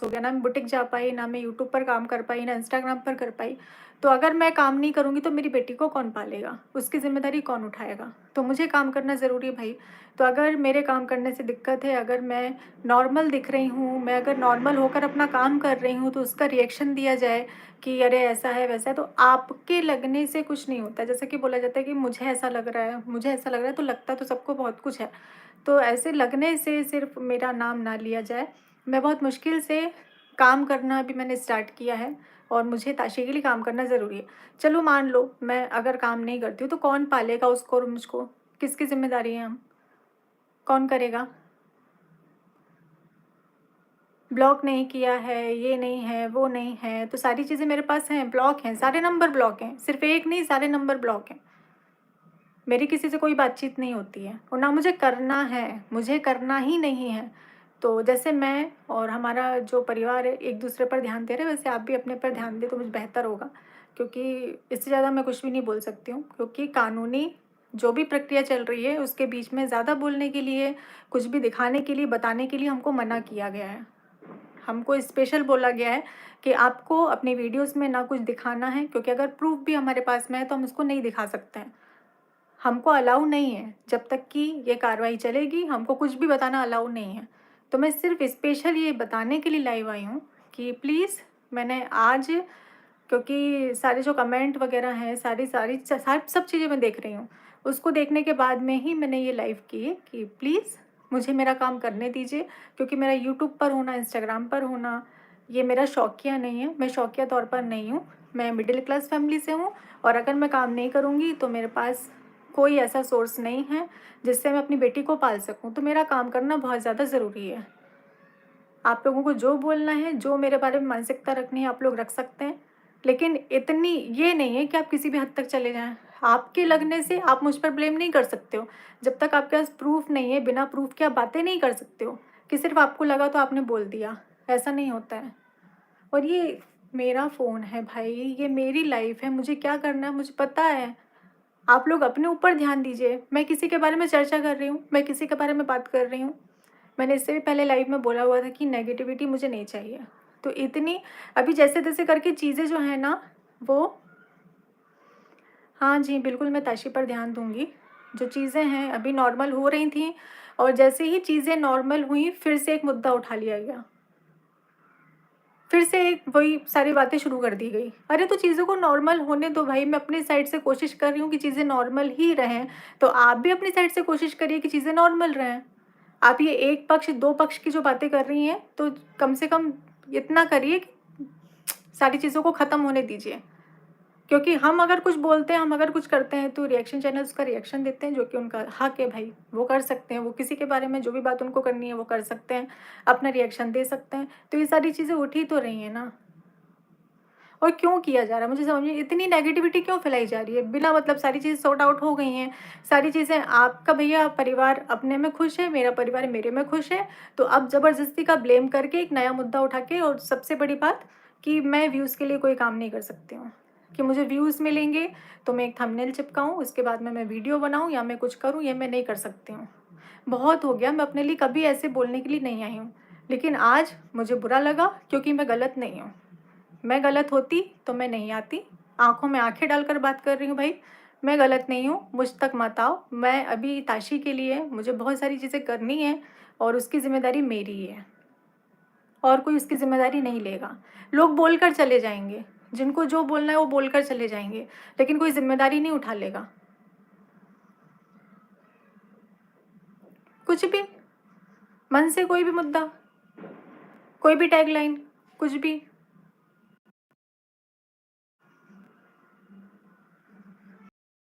हो गया, ना मैं बुटीक जा पाई, ना मैं यूट्यूब पर काम कर पाई, ना इंस्टाग्राम पर कर पाई। तो अगर मैं काम नहीं करूँगी तो मेरी बेटी को कौन पालेगा? उसकी ज़िम्मेदारी कौन उठाएगा? तो मुझे काम करना ज़रूरी है भाई। तो अगर मेरे काम करने से दिक्कत है, अगर मैं नॉर्मल दिख रही हूँ, मैं अगर नॉर्मल होकर अपना काम कर रही हूँ, तो उसका रिएक्शन दिया जाए कि अरे ऐसा है, वैसा है, तो आपके लगने से कुछ नहीं होता है। जैसे कि बोला जाता है कि मुझे ऐसा लग रहा है, मुझे ऐसा लग रहा है, तो लगता तो सबको बहुत कुछ है। तो ऐसे लगने से सिर्फ़ मेरा नाम ना लिया जाए। मैं बहुत मुश्किल से काम करना अभी मैंने स्टार्ट किया है और मुझे ताशे के लिए काम करना ज़रूरी है। चलो मान लो मैं अगर काम नहीं करती हूँ तो कौन पालेगा उसको और मुझको? किसकी ज़िम्मेदारी है हम? कौन करेगा? ब्लॉक नहीं किया है, ये नहीं है, वो नहीं है, तो सारी चीज़ें मेरे पास हैं, ब्लॉक हैं, सारे नंबर ब्लॉक हैं। सिर्फ़ एक नहीं, सारे नंबर ब्लॉक हैं। मेरी किसी से कोई बातचीत नहीं होती है और ना मुझे करना है, मुझे करना ही नहीं है। तो जैसे मैं और हमारा जो परिवार है एक-दूसरे पर ध्यान दे रहे हैं, वैसे आप भी अपने पर ध्यान दें तो मुझे बेहतर होगा। क्योंकि इससे ज़्यादा मैं कुछ भी नहीं बोल सकती हूँ, क्योंकि कानूनी जो भी प्रक्रिया चल रही है उसके बीच में ज़्यादा बोलने के लिए, कुछ भी दिखाने के लिए, बताने के लिए हमको मना किया गया है। हमको स्पेशल बोला गया है कि आपको अपनी वीडियोज़ में ना कुछ दिखाना है, क्योंकि अगर प्रूफ़ भी हमारे पास में है तो हम उसको नहीं दिखा सकते हैं। हमको अलाउ नहीं है, जब तक कि ये कार्रवाई चलेगी हमको कुछ भी बताना अलाउ नहीं है। तो मैं सिर्फ़ स्पेशल ये बताने के लिए लाइव आई हूँ कि प्लीज़, मैंने आज, क्योंकि सारे जो कमेंट वग़ैरह हैं, सारी सारी स सारी सब चीज़ें मैं देख रही हूँ। उसको देखने के बाद में ही मैंने ये लाइव की है कि प्लीज़ मुझे मेरा काम करने दीजिए, क्योंकि मेरा यूट्यूब पर होना, इंस्टाग्राम पर होना, ये मेरा शौकिया नहीं है। मैं शौकिया तौर पर नहीं हूँ। मैं मिडिल क्लास फ़ैमिली से हूँ और अगर मैं काम नहीं करूँगी तो मेरे पास कोई ऐसा सोर्स नहीं है जिससे मैं अपनी बेटी को पाल सकूँ। तो मेरा काम करना बहुत ज़्यादा ज़रूरी है। आप लोगों को जो बोलना है, जो मेरे बारे में मानसिकता रखनी है, आप लोग रख सकते हैं। लेकिन इतनी ये नहीं है कि आप किसी भी हद तक चले जाएँ। आपके लगने से आप मुझ पर ब्लेम नहीं कर सकते हो। जब तक आपके पास प्रूफ़ नहीं है, बिना प्रूफ़ के आप बातें नहीं कर सकते हो कि सिर्फ़ आपको लगा तो आपने बोल दिया। ऐसा नहीं होता है। और ये मेरा फ़ोन है भाई, ये मेरी लाइफ़ है, मुझे क्या करना है मुझे पता है। आप लोग अपने ऊपर ध्यान दीजिए। मैं किसी के बारे में चर्चा कर रही हूँ, मैं किसी के बारे में बात कर रही हूँ। मैंने इससे भी पहले लाइव में बोला हुआ था कि नेगेटिविटी मुझे नहीं चाहिए। तो इतनी अभी जैसे-तैसे करके चीज़ें जो हैं ना, वो, हाँ जी, बिल्कुल मैं ताशी पर ध्यान दूँगी। जो चीज़ें हैं अभी नॉर्मल हो रही थीं और जैसे ही चीज़ें नॉर्मल हुईं, फिर से एक मुद्दा उठा लिया गया। फिर से एक वही सारी बातें शुरू कर दी गई। अरे तो चीज़ों को नॉर्मल होने दो भाई, मैं अपनी साइड से कोशिश कर रही हूँ कि चीज़ें नॉर्मल ही रहें, तो आप भी अपनी साइड से कोशिश करिए कि चीज़ें नॉर्मल रहें। आप ये एक पक्ष, 2 पक्ष की जो बातें कर रही हैं, तो कम से कम इतना करिए कि सारी चीज़ों को ख़त्म होने दीजिए। क्योंकि हम अगर कुछ बोलते हैं, हम अगर कुछ करते हैं, तो रिएक्शन चैनल उसका रिएक्शन देते हैं, जो कि उनका हक है भाई, वो कर सकते हैं। वो किसी के बारे में जो भी बात उनको करनी है, वो कर सकते हैं, अपना रिएक्शन दे सकते हैं। तो ये सारी चीज़ें उठ ही तो रही हैं ना। और क्यों किया जा रहा है मुझे समझ में, इतनी नेगेटिविटी क्यों फैलाई जा रही है? बिना मतलब सारी चीज़ें सॉर्ट आउट हो गई हैं, सारी चीज़ें, आपका भैया परिवार अपने में खुश है, मेरा परिवार मेरे में खुश है, तो अब ज़बरदस्ती का ब्लेम करके एक नया मुद्दा उठा के, और सबसे बड़ी बात कि मैं व्यूज़ के लिए कोई काम नहीं कर सकती हूँ, कि मुझे व्यूज़ मिलेंगे तो मैं एक थंबनेल चिपकाऊँ, उसके बाद में मैं वीडियो बनाऊँ या मैं कुछ करूँ, ये मैं नहीं कर सकती हूँ। बहुत हो गया, मैं अपने लिए कभी ऐसे बोलने के लिए नहीं आई हूँ, लेकिन आज मुझे बुरा लगा क्योंकि मैं गलत नहीं हूँ। मैं गलत होती तो मैं नहीं आती। आँखों में आँखें डालकर बात कर रही हूँ भाई, मैं गलत नहीं हूँ, मुझ तक मत आओ। मैं अभी ताशी के लिए मुझे बहुत सारी चीज़ें करनी हैं और उसकी ज़िम्मेदारी मेरी ही है और कोई उसकी ज़िम्मेदारी नहीं लेगा। लोग बोलकर चले जाएँगे, जिनको जो बोलना है वो बोलकर चले जाएँगे, लेकिन कोई ज़िम्मेदारी नहीं उठा लेगा। कुछ भी, मन से कोई भी मुद्दा, कोई भी टैगलाइन, कुछ भी।